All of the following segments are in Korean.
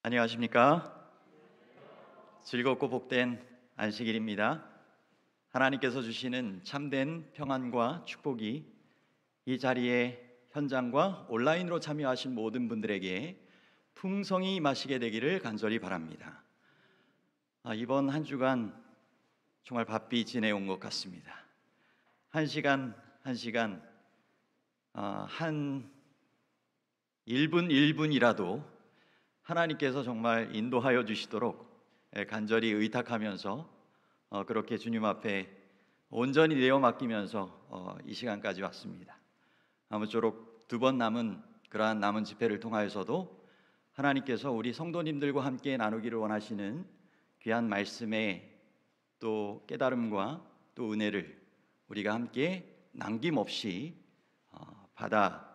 안녕하십니까? 즐겁고 복된 안식일입니다. 하나님께서 주시는 참된 평안과 축복이 이 자리에 현장과 온라인으로 참여하신 모든 분들에게 풍성히 임하시게 되기를 간절히 바랍니다. 이번 한 주간 정말 바삐 지내온 것 같습니다. 한 시간 한 시간 한 1분 1분이라도 하나님께서 정말 인도하여 주시도록 간절히 의탁하면서 그렇게 주님 앞에 온전히 내어 맡기면서 이 시간까지 왔습니다. 아무쪼록 두 번 남은 그러한 남은 집회를 통하여서도 하나님께서 우리 성도님들과 함께 나누기를 원하시는 귀한 말씀의 또 깨달음과 또 은혜를 우리가 함께 남김없이 받아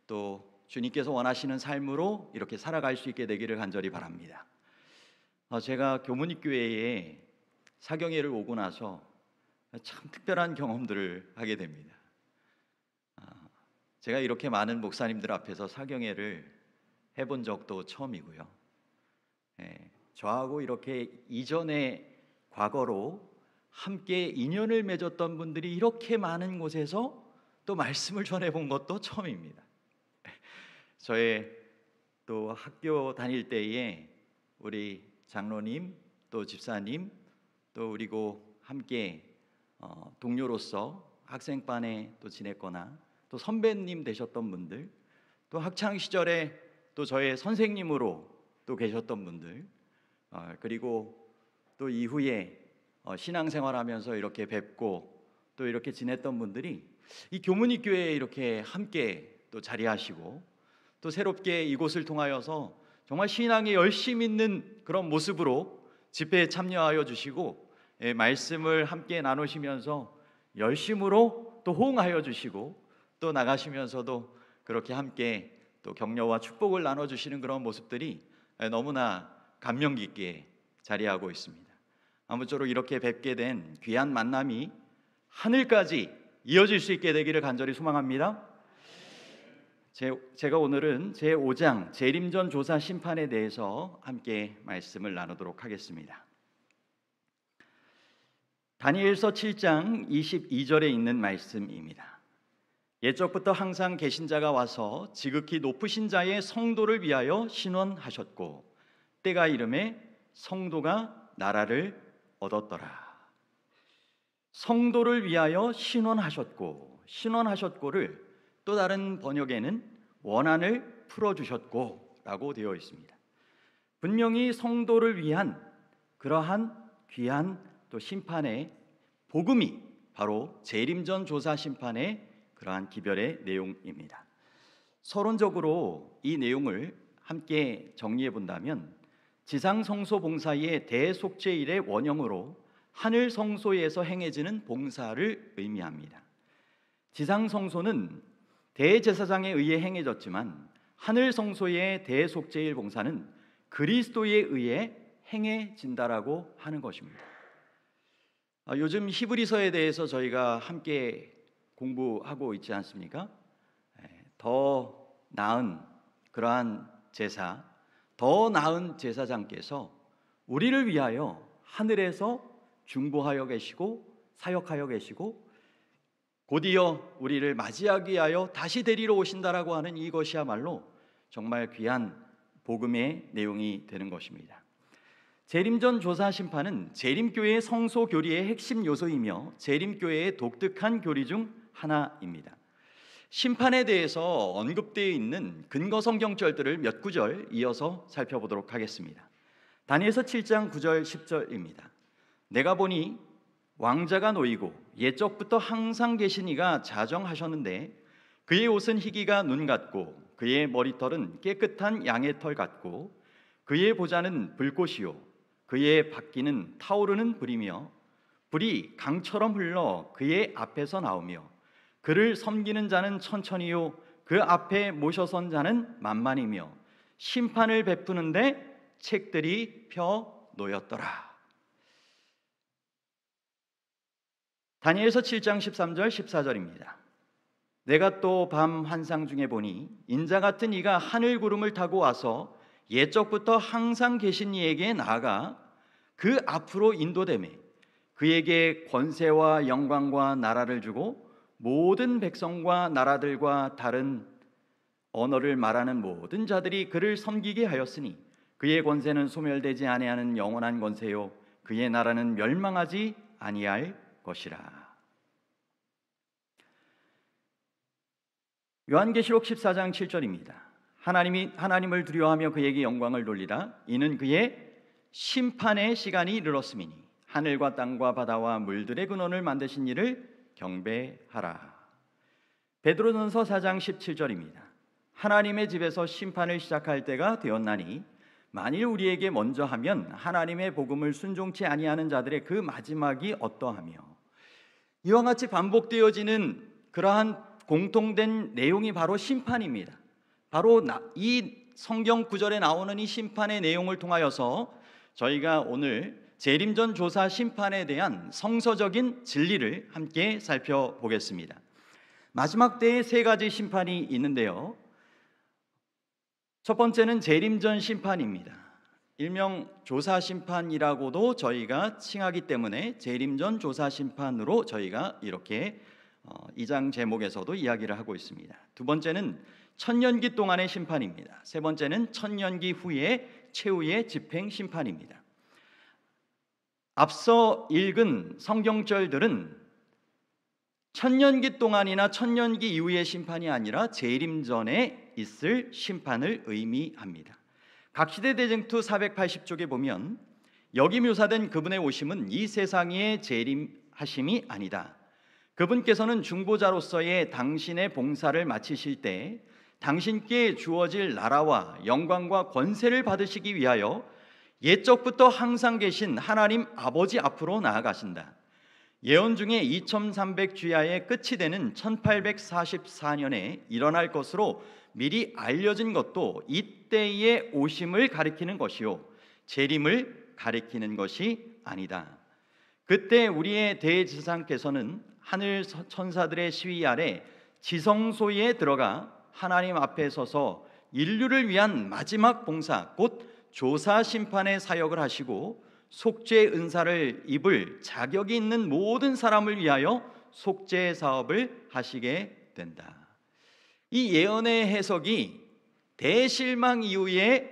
또 주님께서 원하시는 삶으로 이렇게 살아갈 수 있게 되기를 간절히 바랍니다. 제가 교문입교회에 사경회를 오고 나서 참 특별한 경험들을 하게 됩니다. 제가 이렇게 많은 목사님들 앞에서 사경회를 해본 적도 처음이고요. 저하고 이렇게 이전의 과거로 함께 인연을 맺었던 분들이 이렇게 많은 곳에서 또 말씀을 전해본 것도 처음입니다. 저의 또 학교 다닐 때에 우리 장로님 또 집사님 또 그리고 함께 동료로서 학생반에 또 지냈거나 또 선배님 되셨던 분들 또 학창 시절에 또 저의 선생님으로 또 계셨던 분들 그리고 또 이후에 신앙생활하면서 이렇게 뵙고 또 이렇게 지냈던 분들이 이 교문입교회에 이렇게 함께 또 자리하시고 또 새롭게 이곳을 통하여서 정말 신앙에 열심 있는 그런 모습으로 집회에 참여하여 주시고 말씀을 함께 나누시면서 열심으로 또 호응하여 주시고 또 나가시면서도 그렇게 함께 또 격려와 축복을 나눠주시는 그런 모습들이 너무나 감명 깊게 자리하고 있습니다. 아무쪼록 이렇게 뵙게 된 귀한 만남이 하늘까지 이어질 수 있게 되기를 간절히 소망합니다. 제가 오늘은 제5장 재림전 조사 심판에 대해서 함께 말씀을 나누도록 하겠습니다. 다니엘서 7장 22절에 있는 말씀입니다. 옛적부터 항상 계신 자가 와서 지극히 높으신 자의 성도를 위하여 신원하셨고 때가 이름에 성도가 나라를 얻었더라. 성도를 위하여 신원하셨고를 또 다른 번역에는 원한을 풀어주셨고 라고 되어 있습니다. 분명히 성도를 위한 그러한 귀한 또 심판의 복음이 바로 재림전 조사 심판의 그러한 기별의 내용입니다. 서론적으로 이 내용을 함께 정리해 본다면 지상성소 봉사의 대속죄일의 원형으로 하늘 성소에서 행해지는 봉사를 의미합니다. 지상성소는 대제사장에 의해 행해졌지만 하늘 성소의 대속죄일 봉사는 그리스도에 의해 행해진다라고 하는 것입니다. 요즘 히브리서에 대해서 저희가 함께 공부하고 있지 않습니까? 더 나은 그러한 제사, 더 나은 제사장께서 우리를 위하여 하늘에서 중보하여 계시고 사역하여 계시고 곧이어 우리를 맞이하기 위하여 다시 데리러 오신다라고 하는 이것이야말로 정말 귀한 복음의 내용이 되는 것입니다. 재림전 조사 심판은 재림교회의 성소 교리의 핵심 요소이며 재림교회의 독특한 교리 중 하나입니다. 심판에 대해서 언급되어 있는 근거 성경절들을 몇 구절 이어서 살펴보도록 하겠습니다. 다니엘서 7장 9절 10절입니다. 내가 보니 왕자가 놓이고 옛적부터 항상 계신 이가 자정하셨는데 그의 옷은 희기가 눈 같고 그의 머리털은 깨끗한 양의 털 같고 그의 보좌는 불꽃이요 그의 바퀴는 타오르는 불이며 불이 강처럼 흘러 그의 앞에서 나오며 그를 섬기는 자는 천천히요 그 앞에 모셔선 자는 만만이며 심판을 베푸는데 책들이 펴 놓였더라. 다니엘서 7장 13절 14절입니다. 내가 또 밤 환상 중에 보니 인자 같은 이가 하늘 구름을 타고 와서 옛적부터 항상 계신 이에게 나아가 그 앞으로 인도되매 그에게 권세와 영광과 나라를 주고 모든 백성과 나라들과 다른 언어를 말하는 모든 자들이 그를 섬기게 하였으니 그의 권세는 소멸되지 아니하는 영원한 권세요 그의 나라는 멸망하지 아니할 것이라. 요한계시록 14장 7절입니다. 하나님을 두려워하며 그에게 영광을 돌리라. 이는 그의 심판의 시간이 이르렀음이니 하늘과 땅과 바다와 물들의 근원을 만드신 이를 경배하라. 베드로전서 4장 17절입니다. 하나님의 집에서 심판을 시작할 때가 되었나니 만일 우리에게 먼저 하면 하나님의 복음을 순종치 아니하는 자들의 그 마지막이 어떠하며. 이와 같이 반복되어지는 그러한 공통된 내용이 바로 심판입니다. 바로 이 성경 구절에 나오는 이 심판의 내용을 통하여서 저희가 오늘 재림전 조사 심판에 대한 성서적인 진리를 함께 살펴보겠습니다. 마지막 때에 세 가지 심판이 있는데요. 첫 번째는 재림전 심판입니다. 일명 조사 심판이라고도 저희가 칭하기 때문에 재림전 조사 심판으로 저희가 이렇게 2장 제목에서도 이야기를 하고 있습니다. 두 번째는 천년기 동안의 심판입니다. 세 번째는 천년기 후에 최후의 집행 심판입니다. 앞서 읽은 성경절들은 천년기 동안이나 천년기 이후의 심판이 아니라 재림 전에 있을 심판을 의미합니다. 각시대 대쟁투 480쪽에 보면 여기 묘사된 그분의 오심은 이 세상의 재림하심이 아니다. 그분께서는 중보자로서의 당신의 봉사를 마치실 때 당신께 주어질 나라와 영광과 권세를 받으시기 위하여 옛적부터 항상 계신 하나님 아버지 앞으로 나아가신다. 예언 중에 2300주야의 끝이 되는 1844년에 일어날 것으로 미리 알려진 것도 이때의 오심을 가리키는 것이요 재림을 가리키는 것이 아니다. 그때 우리의 대제사장께서는 하늘 천사들의 시위 아래 지성소에 들어가 하나님 앞에 서서 인류를 위한 마지막 봉사 곧 조사 심판의 사역을 하시고 속죄 은사를 입을 자격이 있는 모든 사람을 위하여 속죄 사업을 하시게 된다. 이 예언의 해석이 대실망 이후에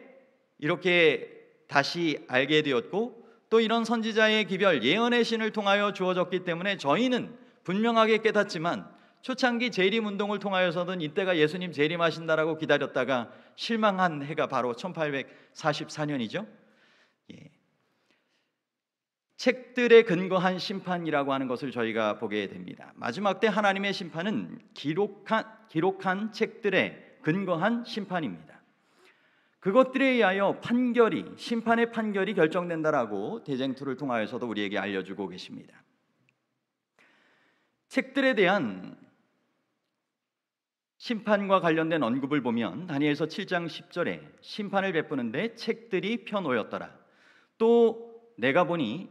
이렇게 다시 알게 되었고 또 이런 선지자의 기별 예언의 신을 통하여 주어졌기 때문에 저희는 분명하게 깨닫지만 초창기 재림운동을 통하여서는 이때가 예수님 재림하신다라고 기다렸다가 실망한 해가 바로 1844년이죠. 책들에 근거한 심판이라고 하는 것을 저희가 보게 됩니다. 마지막 때 하나님의 심판은 기록한 책들에 근거한 심판입니다. 그것들에 의하여 심판의 판결이 결정된다라고 대쟁투를 통하여서도 우리에게 알려주고 계십니다. 책들에 대한 심판과 관련된 언급을 보면 다니엘서 7장 10절에 심판을 베푸는데 책들이 펴놓였더라. 또 내가 보니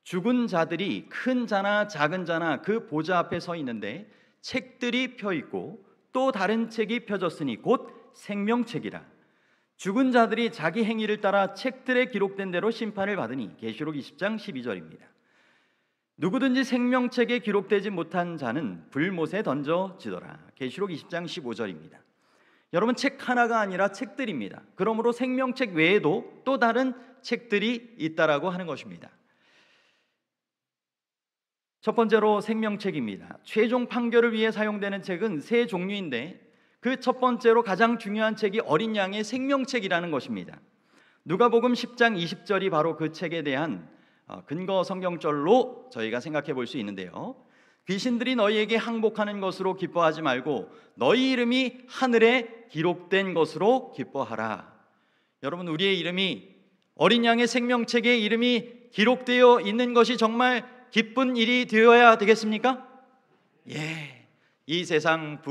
죽은 자들이 큰 자나 작은 자나 그 보좌 앞에 서 있는데 책들이 펴 있고 또 다른 책이 펴졌으니 곧 생명책이라. 죽은 자들이 자기 행위를 따라 책들에 기록된 대로 심판을 받으니. 계시록 20장 12절입니다. 누구든지 생명책에 기록되지 못한 자는 불못에 던져지더라. 계시록 20장 15절입니다. 여러분, 책 하나가 아니라 책들입니다. 그러므로 생명책 외에도 또 다른 책들이 있다라고 하는 것입니다. 첫 번째로 생명책입니다. 최종 판결을 위해 사용되는 책은 세 종류인데 그 첫 번째로 가장 중요한 책이 어린 양의 생명책이라는 것입니다. 누가복음 10장 20절이 바로 그 책에 대한 근거 성경절로 저희가 생각해 볼 수 있는데요. 귀신들이 너희에게 항복하는 것으로 기뻐하지 말고 너희 이름이 하늘에 기록된 것으로 기뻐하라. 여러분, 우리의 이름이 어린 양의 생명책에 이름이 기록되어 있는 것이 정말 기쁜 일이 되어야 되겠습니까? 이 세상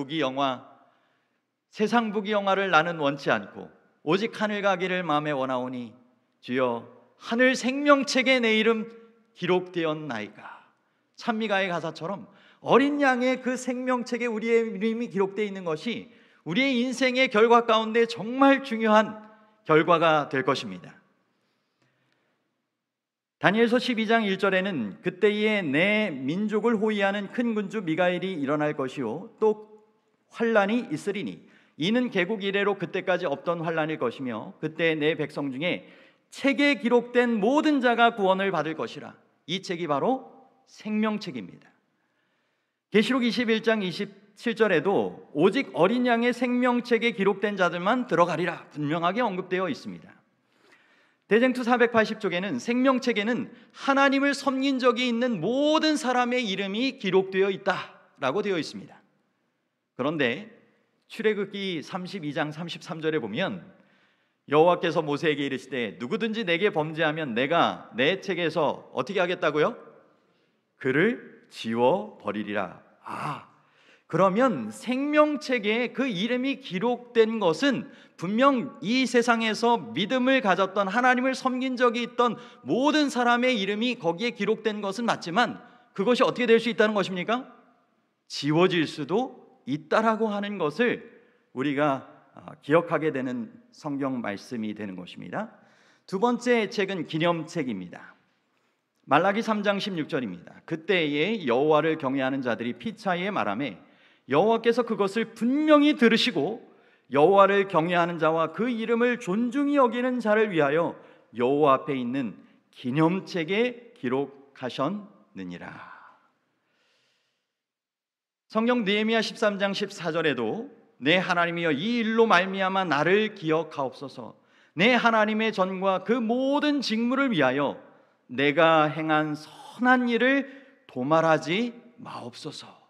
부귀영화를 나는 원치 않고 오직 하늘 가기를 마음에 원하오니 주여 하늘 생명책에 내 이름 기록되었나이까. 찬미가의 가사처럼 어린 양의 그 생명책에 우리의 이름이 기록되어 있는 것이 우리의 인생의 결과 가운데 정말 중요한 결과가 될 것입니다. 다니엘서 12장 1절에는 그때에 내 민족을 호위하는 큰 군주 미가엘이 일어날 것이요 또 환란이 있으리니 이는 개국 이래로 그때까지 없던 환란일 것이며 그때 내 백성 중에 책에 기록된 모든 자가 구원을 받을 것이라. 이 책이 바로 생명책입니다. 계시록 21장 27절에도 오직 어린 양의 생명책에 기록된 자들만 들어가리라 분명하게 언급되어 있습니다. 대쟁투 480쪽에는 생명책에는 하나님을 섬긴 적이 있는 모든 사람의 이름이 기록되어 있다라고 되어 있습니다. 그런데 출애굽기 32장 33절에 보면 여호와께서 모세에게 이르시되 누구든지 내게 범죄하면 내가 내 책에서 어떻게 하겠다고요? 그를 지워 버리리라. 그러면 생명책에 그 이름이 기록된 것은 분명 이 세상에서 믿음을 가졌던 하나님을 섬긴 적이 있던 모든 사람의 이름이 거기에 기록된 것은 맞지만 그것이 어떻게 될 수 있다는 것입니까? 지워질 수도 있다라고 하는 것을 우리가 기억하게 되는 성경 말씀이 되는 것입니다. 두 번째 책은 기념책입니다. 말라기 3장 16절입니다. 그때에 여호와를 경외하는 자들이 피차에 말하매 여호와께서 그것을 분명히 들으시고 여호와를 경외하는 자와 그 이름을 존중히 여기는 자를 위하여 여호와 앞에 있는 기념책에 기록하셨느니라. 성경 느헤미야 13장 14절에도 내 하나님이여 이 일로 말미암아 나를 기억하옵소서. 내 하나님의 전과 그 모든 직무를 위하여 내가 행한 선한 일을 도말하지 마옵소서.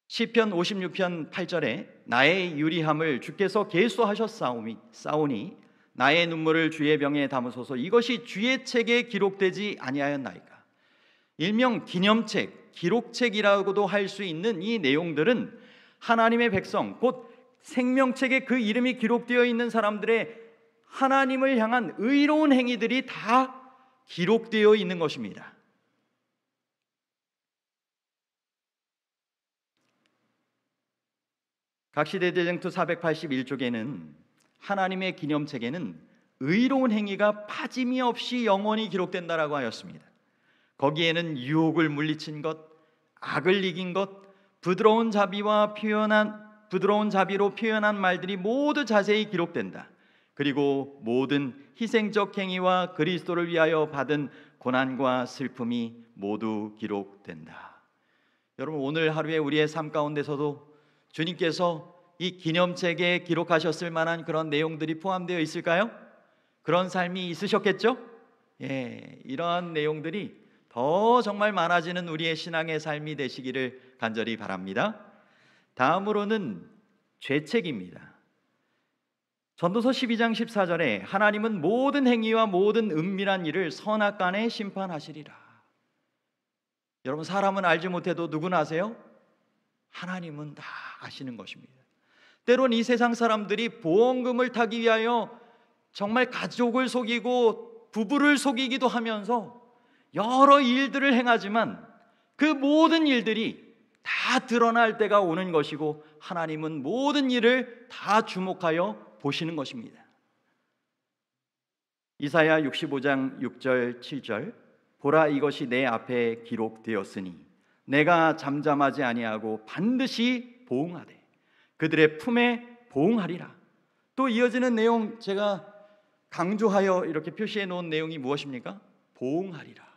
시편 56편 8절에 나의 유리함을 주께서 계수하셨사오니 나의 눈물을 주의 병에 담으소서. 이것이 주의 책에 기록되지 아니하였나이까. 일명 기념책, 기록책이라고도 할 수 있는 이 내용들은 하나님의 백성, 곧 생명책에 그 이름이 기록되어 있는 사람들의 하나님을 향한 의로운 행위들이 다 기록되어 있는 것입니다. 각시대 대쟁투 481쪽에는 하나님의 기념책에는 의로운 행위가 빠짐이 없이 영원히 기록된다라고 하였습니다. 거기에는 유혹을 물리친 것, 악을 이긴 것, 부드러운 자비로 표현한 말들이 모두 자세히 기록된다. 그리고 모든 희생적 행위와 그리스도를 위하여 받은 고난과 슬픔이 모두 기록된다. 여러분, 오늘 하루에 우리의 삶 가운데서도 주님께서 이 기념책에 기록하셨을 만한 그런 내용들이 포함되어 있을까요? 그런 삶이 있으셨겠죠? 이러한 내용들이 더 정말 많아지는 우리의 신앙의 삶이 되시기를 간절히 바랍니다. 다음으로는 죄책입니다. 전도서 12장 14절에 하나님은 모든 행위와 모든 은밀한 일을 선악간에 심판하시리라. 여러분, 사람은 알지 못해도 누구나 아세요? 하나님은 다 아시는 것입니다. 때론 이 세상 사람들이 보험금을 타기 위하여 정말 가족을 속이고 부부를 속이기도 하면서 여러 일들을 행하지만 그 모든 일들이 다 드러날 때가 오는 것이고 하나님은 모든 일을 다 주목하여 보시는 것입니다. 이사야 65장 6절 7절 보라 이것이 내 앞에 기록되었으니 내가 잠잠하지 아니하고 반드시 보응하되 그들의 품에 보응하리라. 또 이어지는 내용 제가 강조하여 이렇게 표시해 놓은 내용이 무엇입니까? 보응하리라.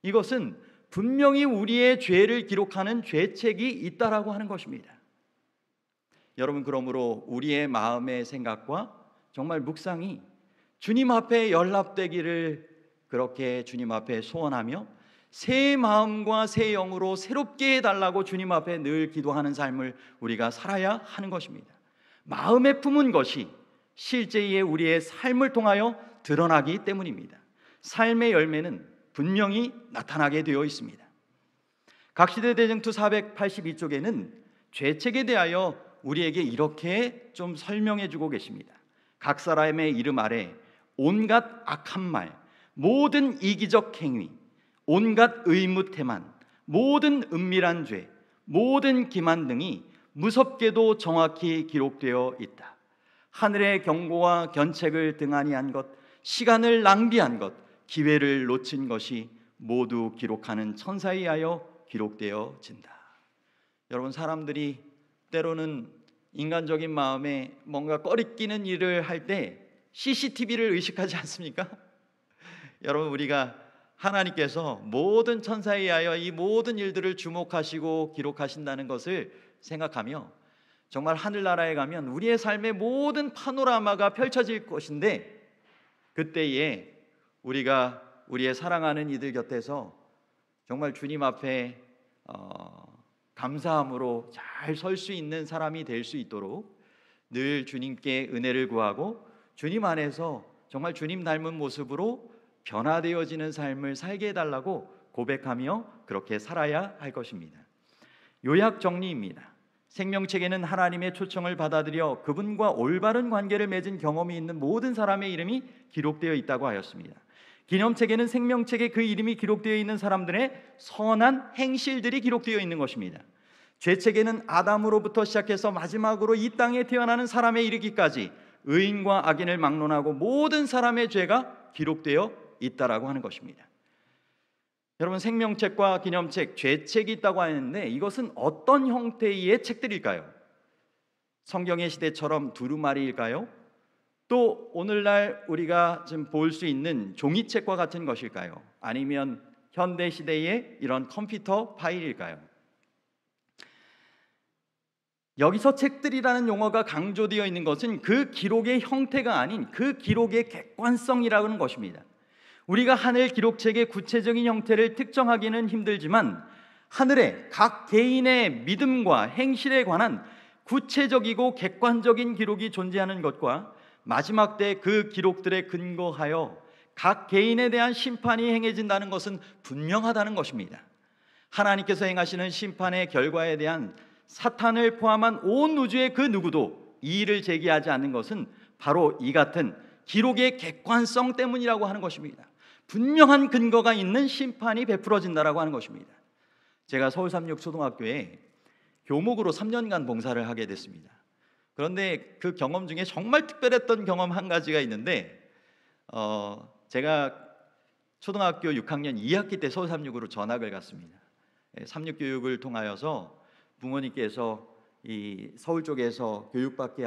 이것은 분명히 우리의 죄를 기록하는 죄책이 있다라고 하는 것입니다. 여러분, 그러므로 우리의 마음의 생각과 정말 묵상이 주님 앞에 연락되기를 그렇게 주님 앞에 소원하며 새 마음과 새 영으로 새롭게 해달라고 주님 앞에 늘 기도하는 삶을 우리가 살아야 하는 것입니다. 마음에 품은 것이 실제의 우리의 삶을 통하여 드러나기 때문입니다. 삶의 열매는 분명히 나타나게 되어 있습니다. 각시대 대쟁투 482쪽에는 죄책에 대하여 우리에게 이렇게 좀 설명해 주고 계십니다. 각 사람의 이름 아래 온갖 악한 말, 모든 이기적 행위, 온갖 의무태만, 모든 은밀한 죄, 모든 기만 등이 무섭게도 정확히 기록되어 있다. 하늘의 경고와 견책을 등한히 한 것, 시간을 낭비한 것, 기회를 놓친 것이 모두 기록하는 천사에 의하여 기록되어진다. 여러분, 사람들이 때로는 인간적인 마음에 뭔가 꺼리끼는 일을 할 때 CCTV를 의식하지 않습니까? 여러분, 우리가 하나님께서 모든 천사에 의하여 이 모든 일들을 주목하시고 기록하신다는 것을 생각하며 정말 하늘나라에 가면 우리의 삶의 모든 파노라마가 펼쳐질 것인데, 그때에 우리가 우리의 사랑하는 이들 곁에서 정말 주님 앞에 감사함으로 잘 설 수 있는 사람이 될 수 있도록 늘 주님께 은혜를 구하고 주님 안에서 정말 주님 닮은 모습으로 변화되어지는 삶을 살게 해달라고 고백하며 그렇게 살아야 할 것입니다. 요약 정리입니다. 생명책에는 하나님의 초청을 받아들여 그분과 올바른 관계를 맺은 경험이 있는 모든 사람의 이름이 기록되어 있다고 하였습니다. 기념책에는 생명책에 그 이름이 기록되어 있는 사람들의 선한 행실들이 기록되어 있는 것입니다. 죄책에는 아담으로부터 시작해서 마지막으로 이 땅에 태어나는 사람에 이르기까지 의인과 악인을 막론하고 모든 사람의 죄가 기록되어 있다라고 하는 것입니다. 여러분, 생명책과 기념책, 죄책이 있다고 하는데 이것은 어떤 형태의 책들일까요? 성경의 시대처럼 두루마리일까요? 또 오늘날 우리가 지금 볼 수 있는 종이책과 같은 것일까요? 아니면 현대 시대의 이런 컴퓨터 파일일까요? 여기서 책들이라는 용어가 강조되어 있는 것은 그 기록의 형태가 아닌 그 기록의 객관성이라는 것입니다. 우리가 하늘 기록책의 구체적인 형태를 특정하기는 힘들지만 하늘에 각 개인의 믿음과 행실에 관한 구체적이고 객관적인 기록이 존재하는 것과 마지막 때 그 기록들에 근거하여 각 개인에 대한 심판이 행해진다는 것은 분명하다는 것입니다. 하나님께서 행하시는 심판의 결과에 대한 사탄을 포함한 온 우주의 그 누구도 이의를 제기하지 않는 것은 바로 이 같은 기록의 객관성 때문이라고 하는 것입니다. 분명한 근거가 있는 심판이 베풀어진다라고 하는 것입니다. 제가 서울삼육초등학교에 교목으로 3년간 봉사를 하게 됐습니다. 그런데 그 경험 중에 정말 특별했던 경험 한 가지가 있는데, 제가 초등학교 6학년 2학기 때 서울삼육으로 전학을 갔습니다. 삼육교육을 통하여서 부모님께서 이 서울 쪽에서 교육받게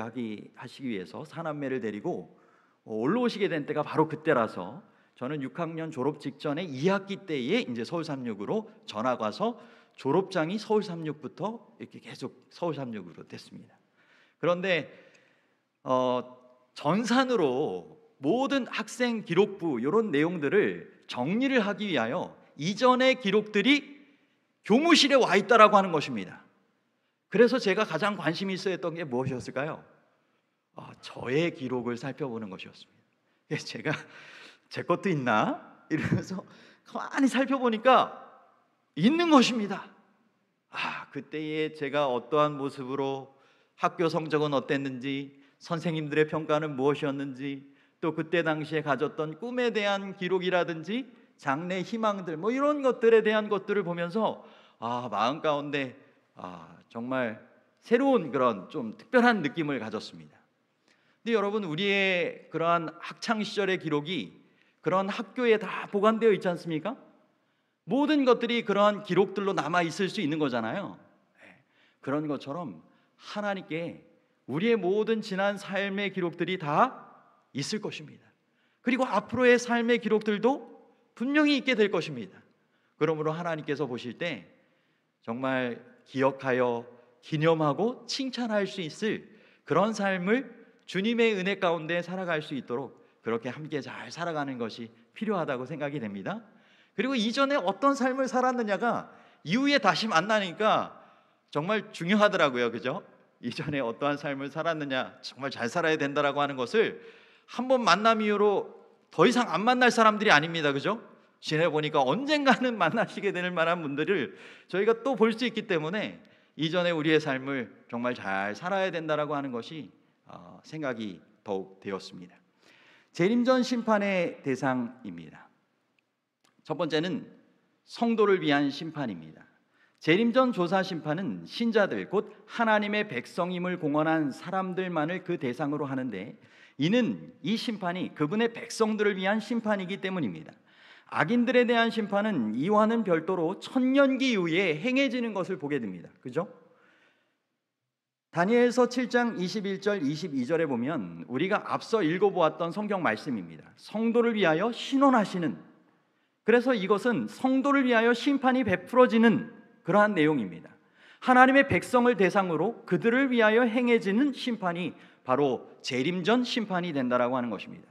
하시기 위해서 사남매를 데리고 올라오시게 된 때가 바로 그때라서 저는 6학년 졸업 직전에 2학기 때에 이제 서울삼육으로 전학 와서 졸업장이 서울삼육부터 이렇게 계속 서울삼육으로 됐습니다. 그런데 전산으로 모든 학생 기록부 이런 내용들을 정리를 하기 위하여 이전의 기록들이 교무실에 와 있다라고 하는 것입니다. 그래서 제가 가장 관심이 있어 했던 게 무엇이었을까요? 저의 기록을 살펴보는 것이었습니다. 그래서 제가 제 것도 있나? 이러면서 가만히 살펴보니까 있는 것입니다. 그때에 제가 어떠한 모습으로 학교 성적은 어땠는지, 선생님들의 평가는 무엇이었는지, 또 그때 당시에 가졌던 꿈에 대한 기록이라든지 장래 희망들 이런 것들에 대한 것들을 보면서 마음 가운데 정말 새로운 그런 좀 특별한 느낌을 가졌습니다. 근데 여러분, 우리의 그러한 학창 시절의 기록이 그런 학교에 다 보관되어 있지 않습니까? 모든 것들이 그러한 기록들로 남아 있을 수 있는 거잖아요. 그런 것처럼 하나님께 우리의 모든 지난 삶의 기록들이 다 있을 것입니다. 그리고 앞으로의 삶의 기록들도 분명히 있게 될 것입니다. 그러므로 하나님께서 보실 때 정말 기억하여 기념하고 칭찬할 수 있을 그런 삶을 주님의 은혜 가운데 살아갈 수 있도록 그렇게 함께 잘 살아가는 것이 필요하다고 생각이 됩니다. 그리고 이전에 어떤 삶을 살았느냐가 이후에 다시 만나니까 정말 중요하더라고요. 그죠? 이전에 어떠한 삶을 살았느냐, 정말 잘 살아야 된다라고 하는 것을 한번 만남 이후로 더 이상 안 만날 사람들이 아닙니다. 그죠? 지내보니까 언젠가는 만나시게 될 만한 분들을 저희가 또 볼 수 있기 때문에 이전에 우리의 삶을 정말 잘 살아야 된다라고 하는 것이 생각이 더욱 되었습니다. 재림전 심판의 대상입니다. 첫 번째는 성도를 위한 심판입니다. 재림전 조사 심판은 신자들 곧 하나님의 백성임을 공언한 사람들만을 그 대상으로 하는데, 이는 이 심판이 그분의 백성들을 위한 심판이기 때문입니다. 악인들에 대한 심판은 이와는 별도로 천년기 이후에 행해지는 것을 보게 됩니다. 그죠? 다니엘서 7장 21절 22절에 보면 우리가 앞서 읽어보았던 성경 말씀입니다. 성도를 위하여 신원하시는, 그래서 이것은 성도를 위하여 심판이 베풀어지는 그러한 내용입니다. 하나님의 백성을 대상으로 그들을 위하여 행해지는 심판이 바로 재림전 심판이 된다라고 하는 것입니다.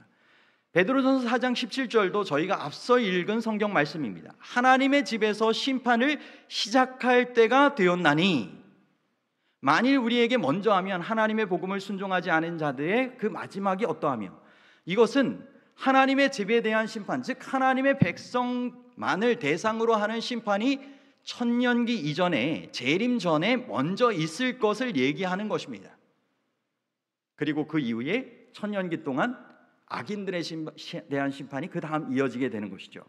베드로전서 4장 17절도 저희가 앞서 읽은 성경 말씀입니다. 하나님의 집에서 심판을 시작할 때가 되었나니, 만일 우리에게 먼저 하면 하나님의 복음을 순종하지 않은 자들의 그 마지막이 어떠하며, 이것은 하나님의 집에 대한 심판, 즉 하나님의 백성만을 대상으로 하는 심판이 천년기 이전에 재림 전에 먼저 있을 것을 얘기하는 것입니다. 그리고 그 이후에 천년기 동안 악인들에 대한 심판이 그 다음 이어지게 되는 것이죠.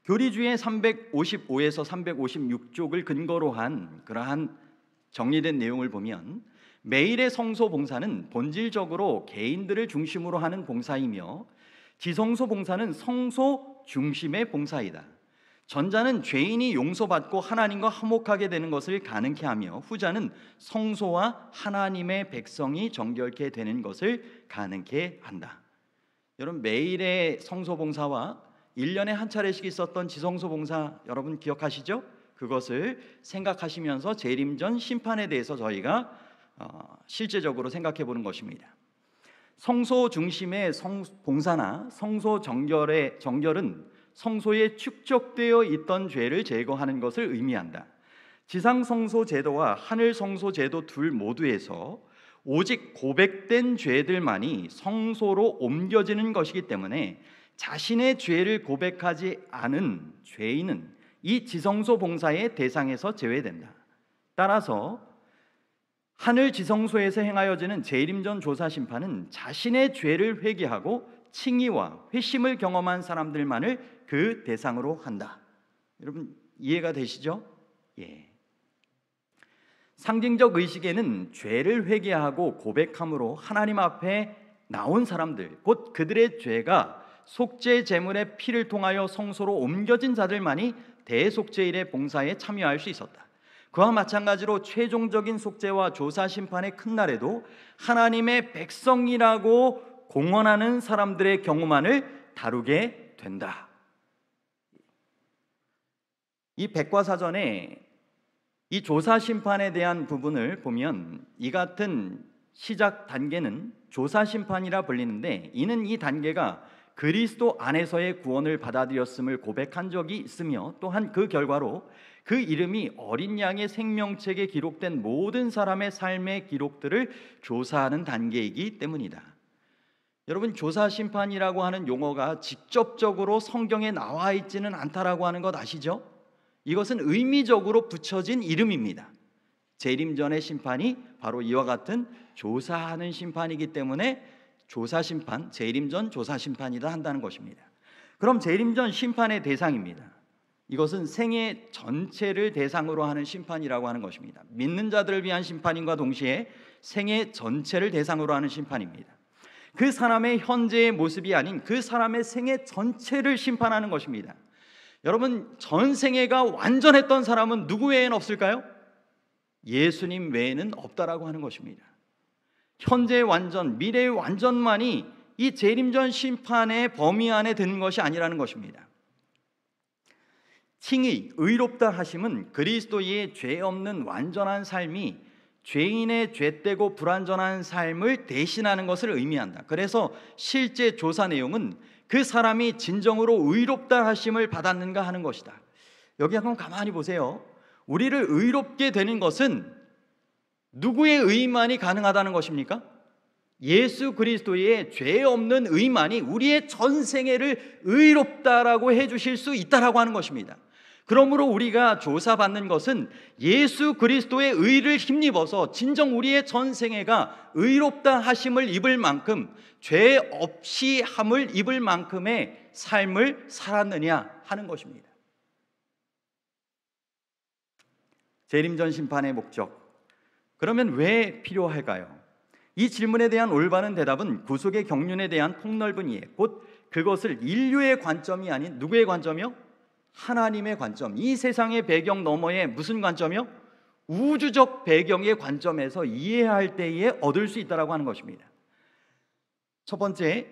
교리주의 355에서 356쪽을 근거로 한 그러한 정리된 내용을 보면, 매일의 성소 봉사는 본질적으로 개인들을 중심으로 하는 봉사이며, 지성소 봉사는 성소 중심의 봉사이다. 전자는 죄인이 용서받고 하나님과 화목하게 되는 것을 가능케 하며, 후자는 성소와 하나님의 백성이 정결케 되는 것을 가능케 한다. 여러분, 매일의 성소 봉사와 1년에 한 차례씩 있었던 지성소 봉사 여러분 기억하시죠? 그것을 생각하시면서 재림전 심판에 대해서 저희가 실제적으로 생각해 보는 것입니다. 성소 중심의 봉사나 성소 정결은 성소에 축적되어 있던 죄를 제거하는 것을 의미한다. 지상 성소 제도와 하늘 성소 제도 둘 모두에서 오직 고백된 죄들만이 성소로 옮겨지는 것이기 때문에, 자신의 죄를 고백하지 않은 죄인은 이 지성소 봉사의 대상에서 제외된다. 따라서 하늘 지성소에서 행하여지는 재림전 조사 심판은 자신의 죄를 회개하고 칭의와 회심을 경험한 사람들만을 그 대상으로 한다. 여러분 이해가 되시죠? 예. 상징적 의식에는 죄를 회개하고 고백함으로 하나님 앞에 나온 사람들, 곧 그들의 죄가 속죄 제물의 피를 통하여 성소로 옮겨진 자들만이 대속죄일의 봉사에 참여할 수 있었다. 그와 마찬가지로 최종적인 속죄와 조사 심판의 큰 날에도 하나님의 백성이라고 공언하는 사람들의 경우만을 다루게 된다. 이 백과사전에 이 조사 심판에 대한 부분을 보면, 이 같은 시작 단계는 조사 심판이라 불리는데, 이는 이 단계가 그리스도 안에서의 구원을 받아들였음을 고백한 적이 있으며, 또한 그 결과로 그 이름이 어린 양의 생명책에 기록된 모든 사람의 삶의 기록들을 조사하는 단계이기 때문이다. 여러분, 조사 심판이라고 하는 용어가 직접적으로 성경에 나와 있지는 않다라고 하는 것 아시죠? 이것은 의미적으로 붙여진 이름입니다. 재림전의 심판이 바로 이와 같은 조사하는 심판이기 때문에 조사 심판, 재림전 조사 심판이라 한다는 것입니다. 그럼 재림전 심판의 대상입니다. 이것은 생애 전체를 대상으로 하는 심판이라고 하는 것입니다. 믿는 자들을 위한 심판인과 동시에 생애 전체를 대상으로 하는 심판입니다. 그 사람의 현재의 모습이 아닌 그 사람의 생애 전체를 심판하는 것입니다. 여러분, 전 생애가 완전했던 사람은 누구 외에는 없을까요? 예수님 외에는 없다라고 하는 것입니다. 현재의 완전, 미래의 완전만이 이 재림전 심판의 범위 안에 드는 것이 아니라는 것입니다. 칭의, 의롭다 하심은 그리스도의 죄 없는 완전한 삶이 죄인의 죄되고 불완전한 삶을 대신하는 것을 의미한다. 그래서 실제 조사 내용은 그 사람이 진정으로 의롭다 하심을 받았는가 하는 것이다. 여기 한번 가만히 보세요. 우리를 의롭게 되는 것은 누구의 의만이 가능하다는 것입니까? 예수 그리스도의 죄 없는 의만이 우리의 전생애를 의롭다라고 해주실 수 있다라고 하는 것입니다. 그러므로 우리가 조사받는 것은 예수 그리스도의 의를 힘입어서 진정 우리의 전생애가 의롭다 하심을 입을 만큼, 죄 없이 함을 입을 만큼의 삶을 살았느냐 하는 것입니다. 재림전 심판의 목적, 그러면 왜 필요할까요? 이 질문에 대한 올바른 대답은 구속의 경륜에 대한 폭넓은 이해, 곧 그것을 인류의 관점이 아닌 누구의 관점이요? 하나님의 관점, 이 세상의 배경 너머에 무슨 관점이요? 우주적 배경의 관점에서 이해할 때에 얻을 수 있다고 하는 것입니다. 첫 번째,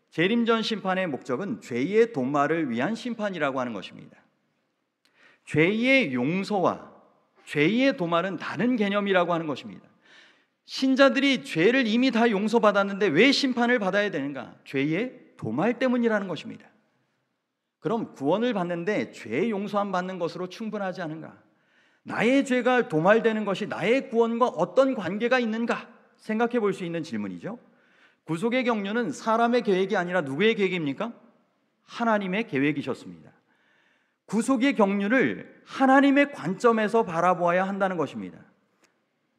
재림전 심판의 목적은 죄의 도말을 위한 심판이라고 하는 것입니다. 죄의 용서와 죄의 도말은 다른 개념이라고 하는 것입니다. 신자들이 죄를 이미 다 용서받았는데 왜 심판을 받아야 되는가? 죄의 도말 때문이라는 것입니다. 그럼 구원을 받는데 죄 용서함 받는 것으로 충분하지 않은가? 나의 죄가 도말되는 것이 나의 구원과 어떤 관계가 있는가? 생각해 볼 수 있는 질문이죠. 구속의 경륜은 사람의 계획이 아니라 누구의 계획입니까? 하나님의 계획이셨습니다. 구속의 경륜을 하나님의 관점에서 바라보아야 한다는 것입니다.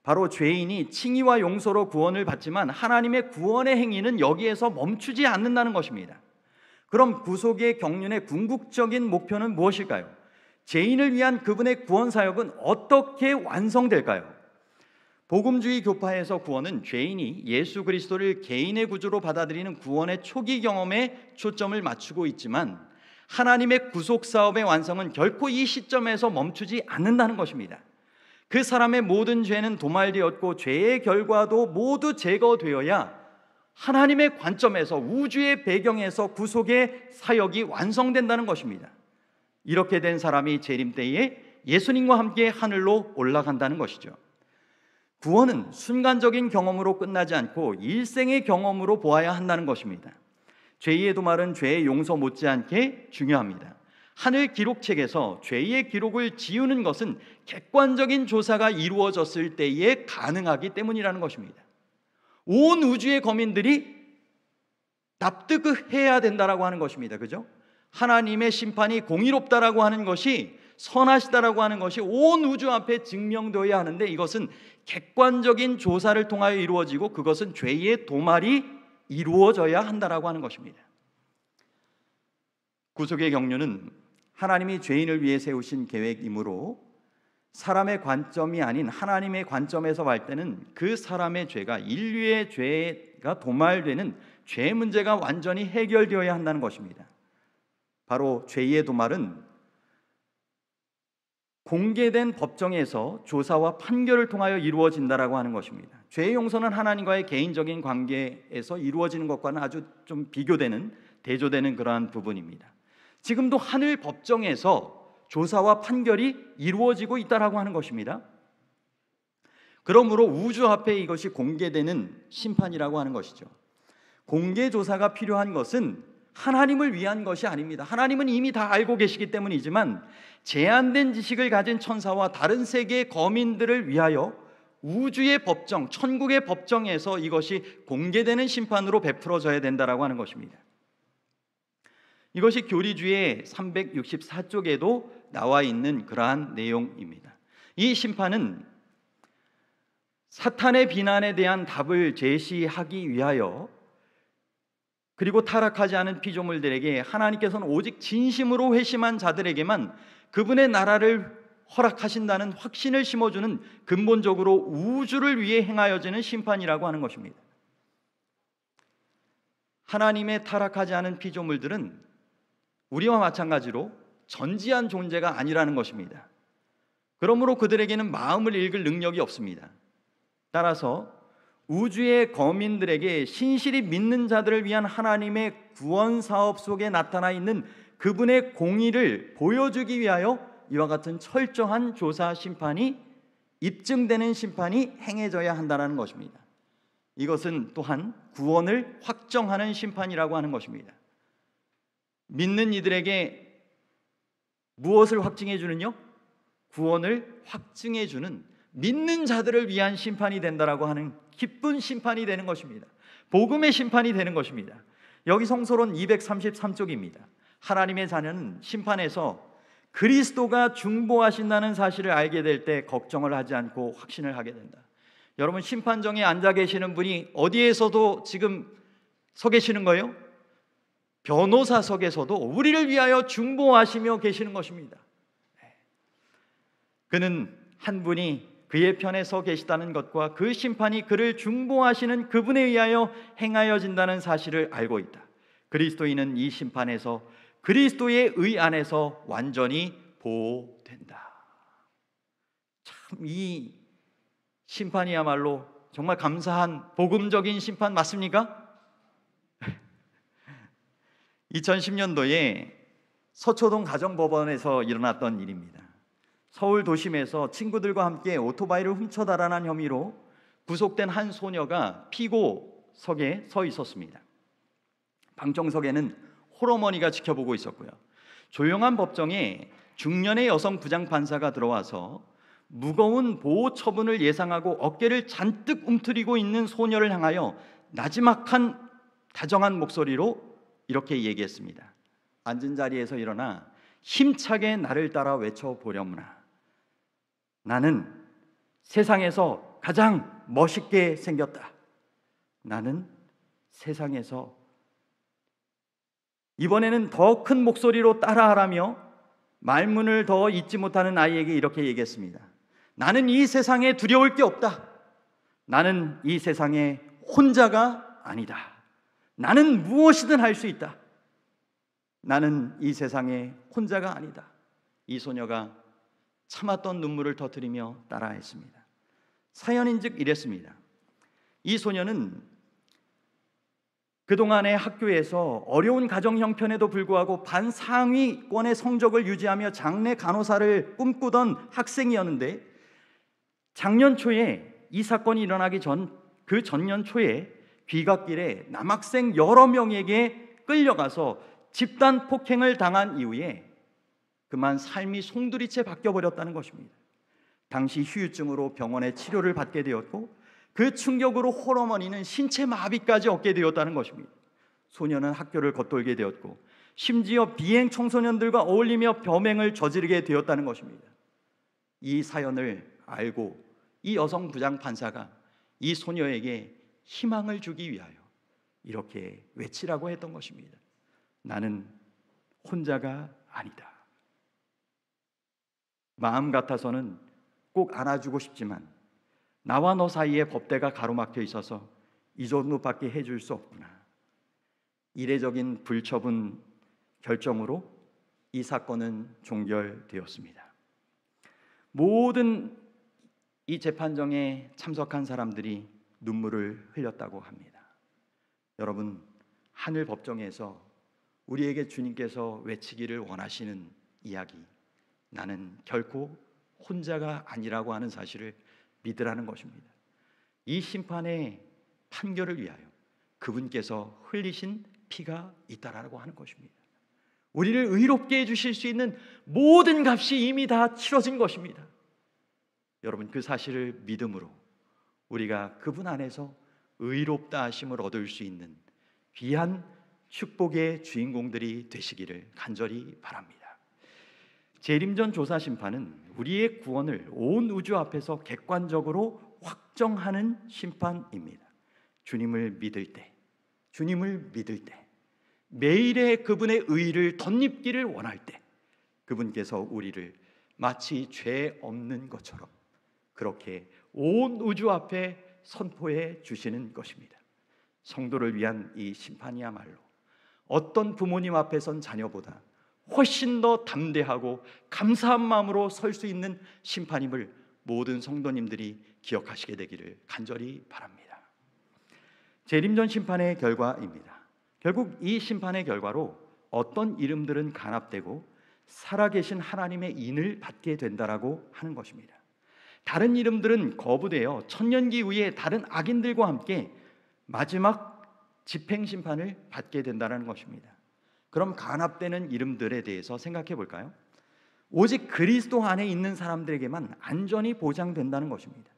바로 죄인이 칭의와 용서로 구원을 받지만 하나님의 구원의 행위는 여기에서 멈추지 않는다는 것입니다. 그럼 구속의 경륜의 궁극적인 목표는 무엇일까요? 죄인을 위한 그분의 구원 사역은 어떻게 완성될까요? 복음주의 교파에서 구원은 죄인이 예수 그리스도를 개인의 구주로 받아들이는 구원의 초기 경험에 초점을 맞추고 있지만 하나님의 구속 사업의 완성은 결코 이 시점에서 멈추지 않는다는 것입니다. 그 사람의 모든 죄는 도말되었고 죄의 결과도 모두 제거되어야 하나님의 관점에서 우주의 배경에서 구속의 사역이 완성된다는 것입니다. 이렇게 된 사람이 재림 때에 예수님과 함께 하늘로 올라간다는 것이죠. 구원은 순간적인 경험으로 끝나지 않고 일생의 경험으로 보아야 한다는 것입니다. 죄의 도말은 죄의 용서 못지않게 중요합니다. 하늘 기록책에서 죄의 기록을 지우는 것은 객관적인 조사가 이루어졌을 때에 가능하기 때문이라는 것입니다. 온 우주의 거민들이 납득해야 된다라고 하는 것입니다. 그죠? 하나님의 심판이 공의롭다라고 하는 것이, 선하시다라고 하는 것이 온 우주 앞에 증명되어야 하는데 이것은 객관적인 조사를 통하여 이루어지고 그것은 죄의 도말이 이루어져야 한다라고 하는 것입니다. 구속의 경륜은 하나님이 죄인을 위해 세우신 계획이므로 사람의 관점이 아닌 하나님의 관점에서 볼 때는 그 사람의 죄가, 인류의 죄가 도말되는 죄 문제가 완전히 해결되어야 한다는 것입니다. 바로 죄의 도말은 공개된 법정에서 조사와 판결을 통하여 이루어진다라고 하는 것입니다. 죄의 용서는 하나님과의 개인적인 관계에서 이루어지는 것과는 아주 좀 비교되는, 대조되는 그러한 부분입니다. 지금도 하늘 법정에서 조사와 판결이 이루어지고 있다라고 하는 것입니다. 그러므로 우주 앞에 이것이 공개되는 심판이라고 하는 것이죠. 공개 조사가 필요한 것은 하나님을 위한 것이 아닙니다. 하나님은 이미 다 알고 계시기 때문이지만 제한된 지식을 가진 천사와 다른 세계의 거민들을 위하여 우주의 법정, 천국의 법정에서 이것이 공개되는 심판으로 베풀어져야 된다라고 하는 것입니다. 이것이 교리주의 364쪽에도 나와 있는 그러한 내용입니다. 이 심판은 사탄의 비난에 대한 답을 제시하기 위하여, 그리고 타락하지 않은 피조물들에게 하나님께서는 오직 진심으로 회심한 자들에게만 그분의 나라를 허락하신다는 확신을 심어주는 근본적으로 우주를 위해 행하여지는 심판이라고 하는 것입니다. 하나님의 타락하지 않은 피조물들은 우리와 마찬가지로 전지한 존재가 아니라는 것입니다. 그러므로 그들에게는 마음을 읽을 능력이 없습니다. 따라서 우주의 거민들에게 신실히 믿는 자들을 위한 하나님의 구원 사업 속에 나타나 있는 그분의 공의를 보여주기 위하여 이와 같은 철저한 조사 심판이, 입증되는 심판이 행해져야 한다는 것입니다. 이것은 또한 구원을 확정하는 심판이라고 하는 것입니다. 믿는 이들에게 무엇을 확증해 주는요? 구원을 확증해 주는, 믿는 자들을 위한 심판이 된다라고 하는 기쁜 심판이 되는 것입니다. 복음의 심판이 되는 것입니다. 여기 성서론 233쪽입니다. 하나님의 자녀는 심판에서 그리스도가 중보하신다는 사실을 알게 될 때 걱정을 하지 않고 확신을 하게 된다. 여러분, 심판정에 앉아 계시는 분이 어디에서도 지금 서 계시는 거예요? 변호사석에서도 우리를 위하여 중보하시며 계시는 것입니다. 그는 한 분이 그의 편에 서 계시다는 것과 그 심판이 그를 중보하시는 그분에 의하여 행하여진다는 사실을 알고 있다. 그리스도인은 이 심판에서 그리스도의 의 안에서 완전히 보호된다. 참, 이 심판이야말로 정말 감사한 복음적인 심판 맞습니까? 2010년도에 서초동 가정법원에서 일어났던 일입니다. 서울 도심에서 친구들과 함께 오토바이를 훔쳐 달아난 혐의로 구속된 한 소녀가 피고석에 서 있었습니다. 방청석에는 홀어머니가 지켜보고 있었고요. 조용한 법정에 중년의 여성 부장판사가 들어와서 무거운 보호 처분을 예상하고 어깨를 잔뜩 움츠리고 있는 소녀를 향하여 나지막한 다정한 목소리로 이렇게 얘기했습니다. 앉은 자리에서 일어나 힘차게 나를 따라 외쳐보려무나. 나는 세상에서 가장 멋있게 생겼다. 나는 세상에서, 이번에는 더 큰 목소리로 따라하라며 말문을 더 잇지 못하는 아이에게 이렇게 얘기했습니다. 나는 이 세상에 두려울 게 없다. 나는 이 세상에 혼자가 아니다. 나는 무엇이든 할 수 있다. 나는 이 세상에 혼자가 아니다. 이 소녀가 참았던 눈물을 터뜨리며 따라했습니다. 사연인즉 이랬습니다. 이 소녀는 그동안의 학교에서 어려운 가정 형편에도 불구하고 반상위권의 성적을 유지하며 장래 간호사를 꿈꾸던 학생이었는데, 작년 초에 이 사건이 일어나기 전 그 전년 초에 귀갓길에 남학생 여러 명에게 끌려가서 집단 폭행을 당한 이후에 그만 삶이 송두리째 바뀌어버렸다는 것입니다. 당시 후유증으로 병원에 치료를 받게 되었고 그 충격으로 홀어머니는 신체 마비까지 얻게 되었다는 것입니다. 소녀는 학교를 겉돌게 되었고 심지어 비행 청소년들과 어울리며 범행을 저지르게 되었다는 것입니다. 이 사연을 알고 이 여성 부장판사가 이 소녀에게 희망을 주기 위하여 이렇게 외치라고 했던 것입니다. 나는 혼자가 아니다. 마음 같아서는 꼭 안아주고 싶지만 나와 너 사이에 법대가 가로막혀 있어서 이 정도밖에 해줄 수 없구나. 이례적인 불처분 결정으로 이 사건은 종결되었습니다. 모든 이 재판정에 참석한 사람들이 눈물을 흘렸다고 합니다. 여러분, 하늘 법정에서 우리에게 주님께서 외치기를 원하시는 이야기, 나는 결코 혼자가 아니라고 하는 사실을 믿으라는 것입니다. 이 심판의 판결을 위하여 그분께서 흘리신 피가 있다라고 하는 것입니다. 우리를 의롭게 해주실 수 있는 모든 값이 이미 다 치러진 것입니다. 여러분, 그 사실을 믿음으로 우리가 그분 안에서 의롭다 하심을 얻을 수 있는 귀한 축복의 주인공들이 되시기를 간절히 바랍니다. 재림전 조사 심판은 우리의 구원을 온 우주 앞에서 객관적으로 확정하는 심판입니다. 주님을 믿을 때, 매일의 그분의 의를 덧입기를 원할 때 그분께서 우리를 마치 죄 없는 것처럼 그렇게 온 우주 앞에 선포해 주시는 것입니다. 성도를 위한 이 심판이야말로 어떤 부모님 앞에선 자녀보다 훨씬 더 담대하고 감사한 마음으로 설 수 있는 심판임을 모든 성도님들이 기억하시게 되기를 간절히 바랍니다. 재림전 심판의 결과입니다. 결국 이 심판의 결과로 어떤 이름들은 간합되고 살아계신 하나님의 인을 받게 된다라고 하는 것입니다. 다른 이름들은 거부되어 천년기 후에 다른 악인들과 함께 마지막 집행심판을 받게 된다는 것입니다. 그럼 간합되는 이름들에 대해서 생각해 볼까요? 오직 그리스도 안에 있는 사람들에게만 안전이 보장된다는 것입니다.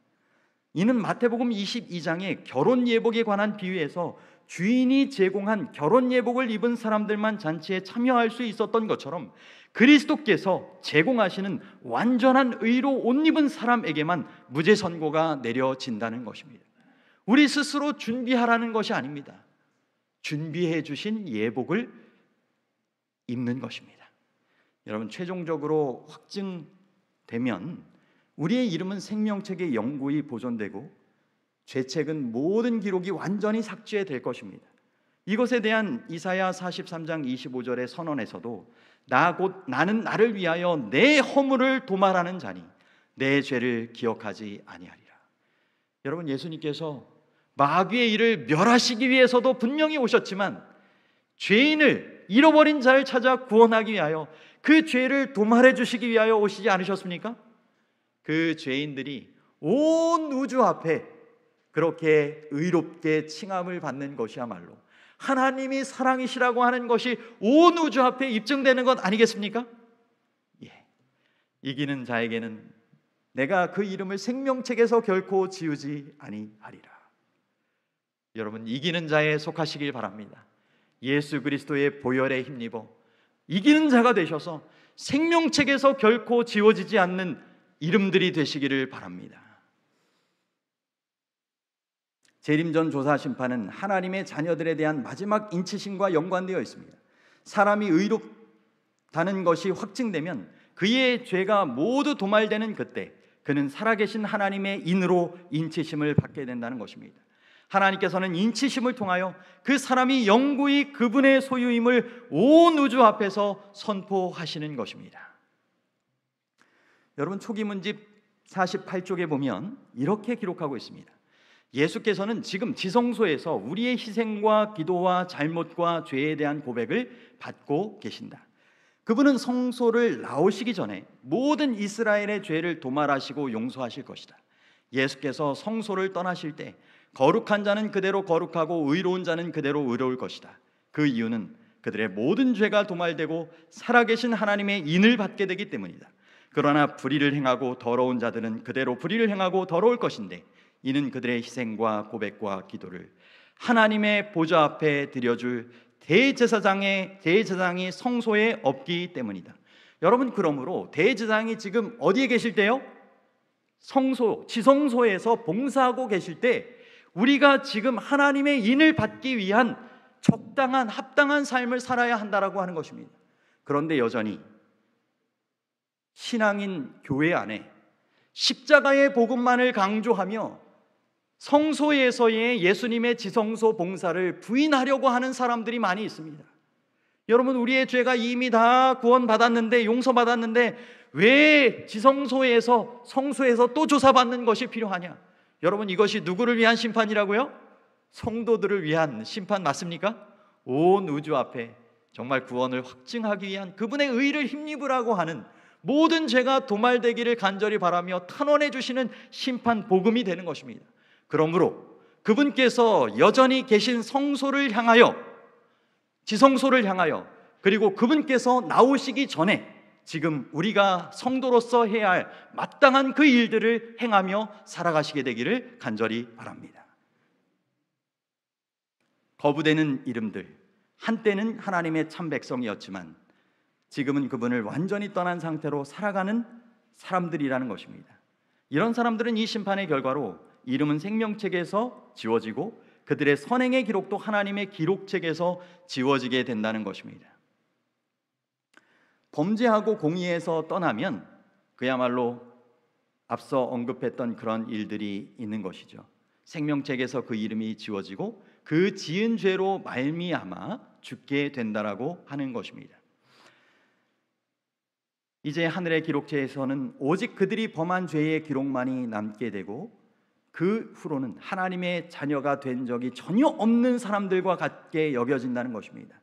이는 마태복음 22장의 결혼 예복에 관한 비유에서 주인이 제공한 결혼 예복을 입은 사람들만 잔치에 참여할 수 있었던 것처럼 그리스도께서 제공하시는 완전한 의로 옷 입은 사람에게만 무죄 선고가 내려진다는 것입니다. 우리 스스로 준비하라는 것이 아닙니다. 준비해 주신 예복을 입는 것입니다. 여러분, 최종적으로 확증되면 우리의 이름은 생명책에 영구히 보존되고 죄책은 모든 기록이 완전히 삭제될 것입니다. 이것에 대한 이사야 43장 25절의 선언에서도 나는 나를 위하여 내 허물을 도말하는 자니 내 죄를 기억하지 아니하리라. 여러분, 예수님께서 마귀의 일을 멸하시기 위해서도 분명히 오셨지만 죄인을, 잃어버린 자를 찾아 구원하기 위하여, 그 죄를 도말해 주시기 위하여 오시지 않으셨습니까? 그 죄인들이 온 우주 앞에 그렇게 의롭게 칭함을 받는 것이야말로 하나님이 사랑이시라고 하는 것이 온 우주 앞에 입증되는 것 아니겠습니까? 예. 이기는 자에게는 내가 그 이름을 생명책에서 결코 지우지 아니하리라. 여러분, 이기는 자에 속하시길 바랍니다. 예수 그리스도의 보혈에 힘입어 이기는 자가 되셔서 생명책에서 결코 지워지지 않는 이름들이 되시기를 바랍니다. 재림전 조사 심판은 하나님의 자녀들에 대한 마지막 인치심과 연관되어 있습니다. 사람이 의롭다는 것이 확증되면 그의 죄가 모두 도말되는 그때 그는 살아계신 하나님의 인으로 인치심을 받게 된다는 것입니다. 하나님께서는 인치심을 통하여 그 사람이 영구히 그분의 소유임을 온 우주 앞에서 선포하시는 것입니다. 여러분, 초기문집 48쪽에 보면 이렇게 기록하고 있습니다. 예수께서는 지금 지성소에서 우리의 희생과 기도와 잘못과 죄에 대한 고백을 받고 계신다. 그분은 성소를 나오시기 전에 모든 이스라엘의 죄를 도말하시고 용서하실 것이다. 예수께서 성소를 떠나실 때 거룩한 자는 그대로 거룩하고 의로운 자는 그대로 의로울 것이다. 그 이유는 그들의 모든 죄가 도말되고 살아계신 하나님의 인을 받게 되기 때문이다. 그러나 불의를 행하고 더러운 자들은 그대로 불의를 행하고 더러울 것인데 이는 그들의 희생과 고백과 기도를 하나님의 보좌 앞에 드려줄 대제사장이 성소에 없기 때문이다. 여러분, 그러므로 대제사장이 지금 어디에 계실 때요? 성소, 지성소에서 봉사하고 계실 때 우리가 지금 하나님의 인을 받기 위한 적당한 합당한 삶을 살아야 한다라고 하는 것입니다. 그런데 여전히 신앙인 교회 안에 십자가의 복음만을 강조하며 성소에서의 예수님의 지성소 봉사를 부인하려고 하는 사람들이 많이 있습니다. 여러분, 우리의 죄가 이미 다 구원받았는데, 용서받았는데 왜 지성소에서, 성소에서 또 조사받는 것이 필요하냐? 여러분, 이것이 누구를 위한 심판이라고요? 성도들을 위한 심판 맞습니까? 온 우주 앞에 정말 구원을 확증하기 위한 그분의 의를 힘입으라고 하는, 모든 죄가 도말되기를 간절히 바라며 탄원해 주시는 심판 복음이 되는 것입니다. 그러므로 그분께서 여전히 계신 성소를 향하여, 지성소를 향하여, 그리고 그분께서 나오시기 전에 지금 우리가 성도로서 해야 할 마땅한 그 일들을 행하며 살아가시게 되기를 간절히 바랍니다. 거부되는 이름들, 한때는 하나님의 참 백성이었지만 지금은 그분을 완전히 떠난 상태로 살아가는 사람들이라는 것입니다. 이런 사람들은 이 심판의 결과로 이름은 생명책에서 지워지고 그들의 선행의 기록도 하나님의 기록책에서 지워지게 된다는 것입니다. 범죄하고 공의에서 떠나면 그야말로 앞서 언급했던 그런 일들이 있는 것이죠. 생명책에서 그 이름이 지워지고 그 지은 죄로 말미암아 죽게 된다라고 하는 것입니다. 이제 하늘의 기록체에서는 오직 그들이 범한 죄의 기록만이 남게 되고 그 후로는 하나님의 자녀가 된 적이 전혀 없는 사람들과 같게 여겨진다는 것입니다.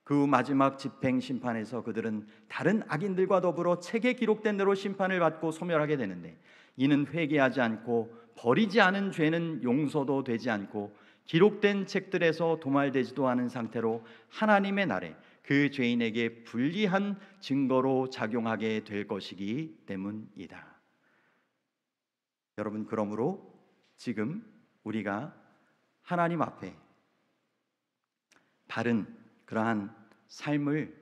그 마지막 집행 심판에서 그들은 다른 악인들과 더불어 책에 기록된 대로 심판을 받고 소멸하게 되는데, 이는 회개하지 않고 버리지 않은 죄는 용서도 되지 않고 기록된 책들에서 도말되지도 않은 상태로 하나님의 날에 그 죄인에게 불리한 증거로 작용하게 될 것이기 때문이다. 여러분, 그러므로 지금 우리가 하나님 앞에 바른 그러한 삶을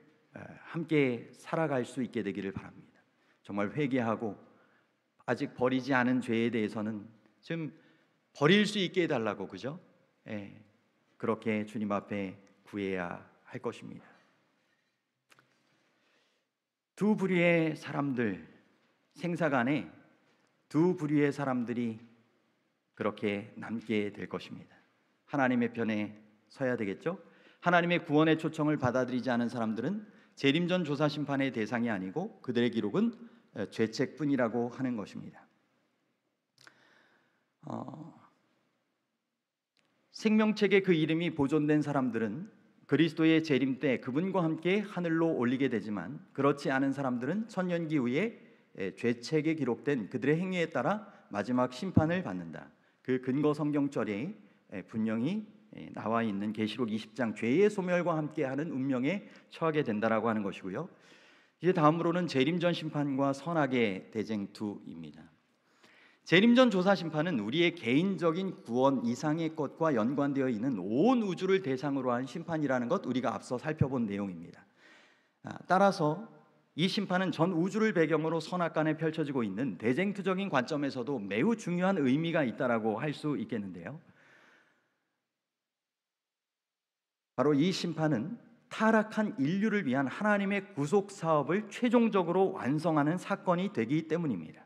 함께 살아갈 수 있게 되기를 바랍니다. 정말 회개하고 아직 버리지 않은 죄에 대해서는 좀 버릴 수 있게 해달라고, 그죠? 그렇게 주님 앞에 구해야 할 것입니다. 두 부류의 사람들, 생사간에 두 부류의 사람들이 그렇게 남게 될 것입니다. 하나님의 편에 서야 되겠죠. 하나님의 구원의 초청을 받아들이지 않은 사람들은 재림전 조사 심판의 대상이 아니고 그들의 기록은 죄책뿐이라고 하는 것입니다. 생명책에 그 이름이 보존된 사람들은 그리스도의 재림 때 그분과 함께 하늘로 올리게 되지만, 그렇지 않은 사람들은 천년기 후에 죄책에 기록된 그들의 행위에 따라 마지막 심판을 받는다. 그 근거 성경절에 분명히 나와 있는 계시록 20장 죄의 소멸과 함께하는 운명에 처하게 된다라고 하는 것이고요. 이제 다음으로는 재림전 심판과 선악의 대쟁투입니다. 재림전 조사 심판은 우리의 개인적인 구원 이상의 것과 연관되어 있는 온 우주를 대상으로 한 심판이라는 것, 우리가 앞서 살펴본 내용입니다. 따라서 이 심판은 전 우주를 배경으로 선악간에 펼쳐지고 있는 대쟁투적인 관점에서도 매우 중요한 의미가 있다라고 할 수 있겠는데요. 바로 이 심판은 타락한 인류를 위한 하나님의 구속 사업을 최종적으로 완성하는 사건이 되기 때문입니다.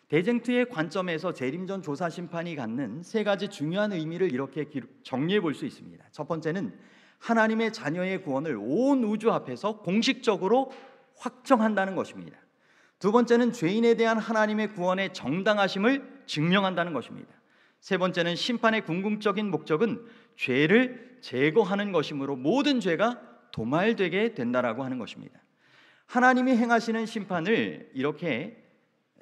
대쟁투의 관점에서 재림전 조사 심판이 갖는 세 가지 중요한 의미를 이렇게 정리해 볼 수 있습니다. 첫 번째는 하나님의 자녀의 구원을 온 우주 앞에서 공식적으로 확정한다는 것입니다. 두 번째는 죄인에 대한 하나님의 구원의 정당하심을 증명한다는 것입니다. 세 번째는 심판의 궁극적인 목적은 죄를 제거하는 것이므로 모든 죄가 도말되게 된다라고 하는 것입니다. 하나님이 행하시는 심판을 이렇게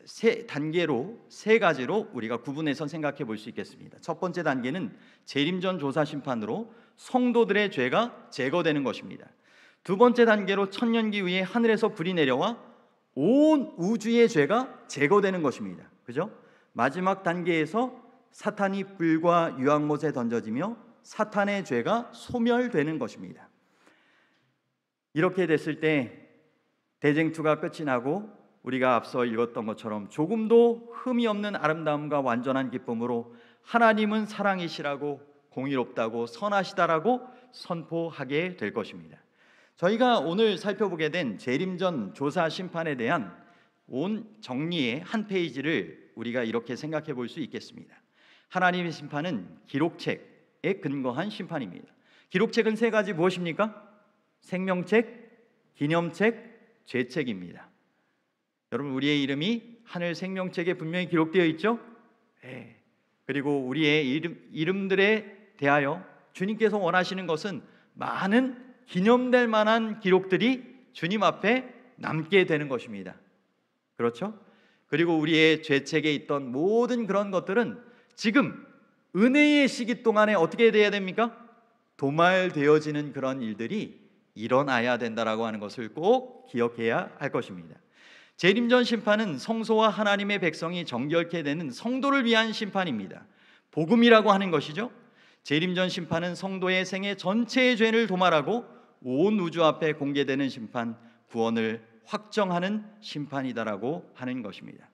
세 단계로, 세 가지로 우리가 구분해서 생각해 볼 수 있겠습니다. 첫 번째 단계는 재림전 조사 심판으로 성도들의 죄가 제거되는 것입니다. 두 번째 단계로 천년기 후에 하늘에서 불이 내려와 온 우주의 죄가 제거되는 것입니다. 그죠? 마지막 단계에서 사탄이 불과 유황못에 던져지며 사탄의 죄가 소멸되는 것입니다. 이렇게 됐을 때 대쟁투가 끝이 나고 우리가 앞서 읽었던 것처럼 조금도 흠이 없는 아름다움과 완전한 기쁨으로 하나님은 사랑이시라고, 공의롭다고, 선하시다라고 선포하게 될 것입니다. 저희가 오늘 살펴보게 된 재림전 조사 심판에 대한 온 정리의 한 페이지를 우리가 이렇게 생각해 볼 수 있겠습니다. 하나님의 심판은 기록책에 근거한 심판입니다. 기록책은 세 가지 무엇입니까? 생명책, 기념책, 죄책입니다. 여러분, 우리의 이름이 하늘 생명책에 분명히 기록되어 있죠? 네. 그리고 우리의 이름들에 대하여 주님께서 원하시는 것은 많은 기념될 만한 기록들이 주님 앞에 남게 되는 것입니다. 그렇죠? 그리고 우리의 죄책에 있던 모든 그런 것들은 지금 은혜의 시기 동안에 어떻게 돼야 됩니까? 도말되어지는 그런 일들이 일어나야 된다라고 하는 것을 꼭 기억해야 할 것입니다. 재림전 심판은 성소와 하나님의 백성이 정결케 되는 성도를 위한 심판입니다. 복음이라고 하는 것이죠. 재림전 심판은 성도의 생애 전체의 죄를 도말하고 온 우주 앞에 공개되는 심판, 구원을 확정하는 심판이다라고 하는 것입니다.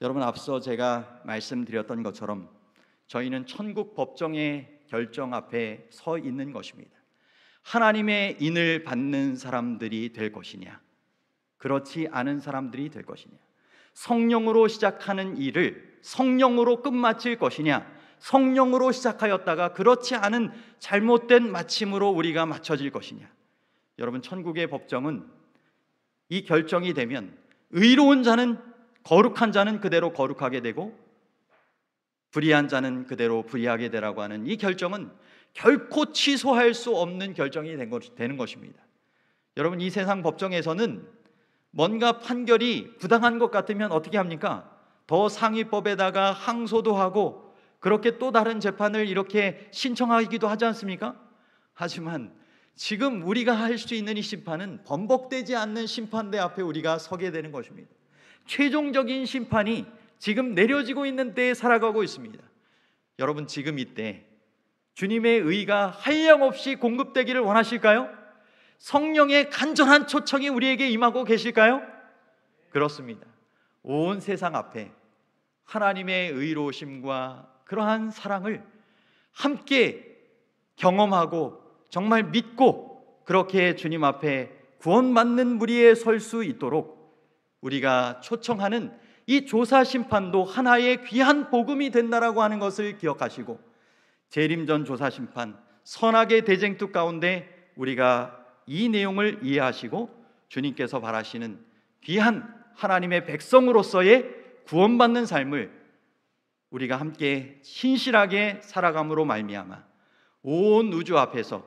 여러분, 앞서 제가 말씀드렸던 것처럼 저희는 천국 법정의 결정 앞에 서 있는 것입니다. 하나님의 인을 받는 사람들이 될 것이냐, 그렇지 않은 사람들이 될 것이냐, 성령으로 시작하는 일을 성령으로 끝마칠 것이냐, 성령으로 시작하였다가 그렇지 않은 잘못된 마침으로 우리가 맞춰질 것이냐. 여러분, 천국의 법정은 이 결정이 되면 의로운 자는, 거룩한 자는 그대로 거룩하게 되고 불의한 자는 그대로 불의하게 되라고 하는 이 결정은 결코 취소할 수 없는 결정이 되는 것입니다. 여러분, 이 세상 법정에서는 뭔가 판결이 부당한 것 같으면 어떻게 합니까? 더 상위법에다가 항소도 하고 그렇게 또 다른 재판을 이렇게 신청하기도 하지 않습니까? 하지만 지금 우리가 할 수 있는 이 심판은 번복되지 않는 심판대 앞에 우리가 서게 되는 것입니다. 최종적인 심판이 지금 내려지고 있는 때에 살아가고 있습니다. 여러분, 지금 이때 주님의 의가 한량없이 공급되기를 원하실까요? 성령의 간절한 초청이 우리에게 임하고 계실까요? 그렇습니다. 온 세상 앞에 하나님의 의로우심과 그러한 사랑을 함께 경험하고 정말 믿고 그렇게 주님 앞에 구원받는 무리에 설 수 있도록 우리가 초청하는 이 조사 심판도 하나의 귀한 복음이 된다라고 하는 것을 기억하시고, 재림전 조사 심판, 선악의 대쟁투 가운데 우리가 이 내용을 이해하시고 주님께서 바라시는 귀한 하나님의 백성으로서의 구원받는 삶을 우리가 함께 신실하게 살아감으로 말미암아 온 우주 앞에서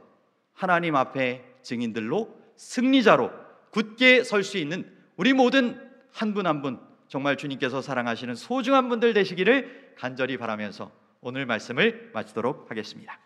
하나님 앞에 증인들로 승리자로 굳게 설 수 있는 우리 모든 한 분 한 분 정말 주님께서 사랑하시는 소중한 분들 되시기를 간절히 바라면서 오늘 말씀을 마치도록 하겠습니다.